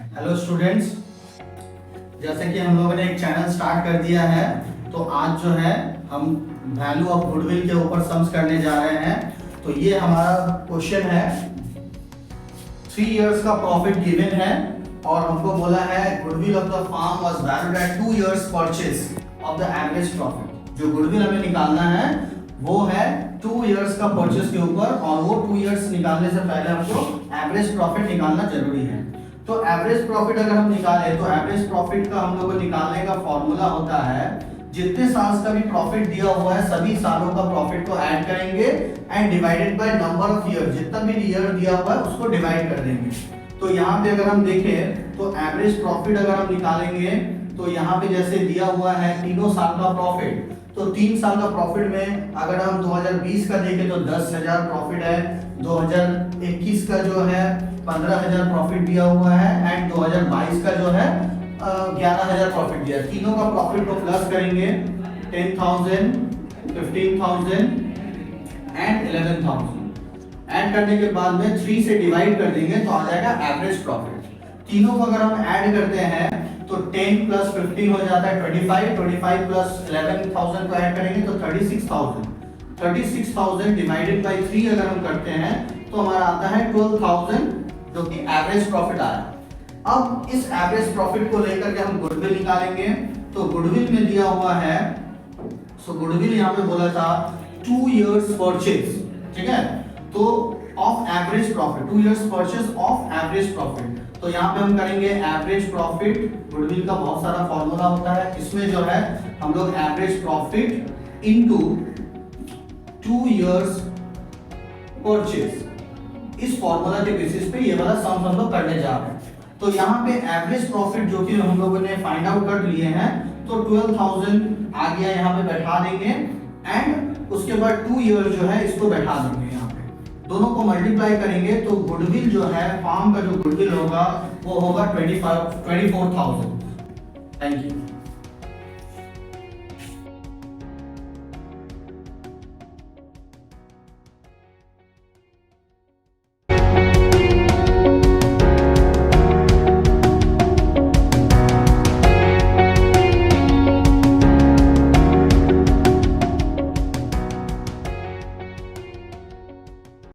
Hello students, जैसे कि हम लोगों ने एक चैनल स्टार्ट कर दिया है, तो आज जो है हम वैल्यू ऑफ गुडविल के ऊपर सम्स करने जा रहे हैं। तो ये हमारा क्वेश्चन है, 3 इयर्स का प्रॉफिट गिवन है और हमको बोला है goodwill of the firm was valued at 2 years purchase of the average profit. जो गुडविल हमें निकालना है वो है 2 इयर्स का परचेज के ऊपर, और वो 2 इयर्स निकालने से पहले हमको एवरेज प्रॉफिट निकालना जरूरी है। तो एवरेज प्रॉफिट अगर हम निकालें तो एवरेज प्रॉफिट का हम लोग को निकालने का फॉर्मूला होता है, जितने साल का भी प्रॉफिट दिया हुआ है सभी सालों का प्रॉफिट को ऐड करेंगे and divided by number of year, जितना भी ईयर दिया हुआ है उसको डिवाइड कर देंगे। तो यहाँ पे अगर हम देखें तो एवरेज प्रॉफिट अगर हम निकालेंगे तो यहाँ पे जैसे दिया हुआ है तीनों साल का प्रॉफिट, तो 3 साल का प्रॉफिट में अगर हम 2020 का देखें तो 10,000 प्रॉफिट है, 2021 का जो है 15,000 प्रॉफिट दिया हुआ है एंड 2022 का जो है 11,000 प्रॉफिट दिया। तीनों का प्रॉफिट को प्लस करेंगे, 10,000, 15,000 एंड 11,000। ऐड करने के बाद में 3 से डिवाइड कर देंगे तो आ जाएगा एवरेज प्रॉफिट। तीनों को अगर हम ऐड करते हैं तो 10 प्लस 15 हो जाता है 25, 25 प्लस 11,000 को ऐड करेंगे तो 36,000। 36,000 डिवाइडेड बाय 3 अगर हम करते हैं तो हमारा आता है 12,000, जो कि एवरेज प्रॉफिट आया। अब इस एवरेज प्रॉफिट को लेकर के हम गुडविल निकालेंगे। तो गुडविल में दिया हुआ है, सो गुडविल यहाँ पे बोला था 2 इयर्स परचेज, ठीक है, तो of average profit, 2 years purchase of average profit. तो यहाँ पे हम करेंगे एवरेज प्रॉफिट। गुडविल का बहुत सारा फॉर्मूला होता है, इसमें जो है हम लोग average profit into 2 years purchase, इस फॉर्मूला के बेसिस पे ये वाला सम हम लोग करने जा रहे हैं। तो यहाँ पे एवरेज प्रॉफिट जो कि हम लोगों ने फाइंड आउट कर लिए हैं, तो 12,000 आ गया, यहाँ पे बैठा देंगे एंड उसके बाद 2 ईयर जो है इसको बैठा देंगे। यहाँ पे दोनों को मल्टीप्लाई करेंगे तो गुडविल जो है फार्म का जो गुडविल होगा वो होगा 24,000। Thank you.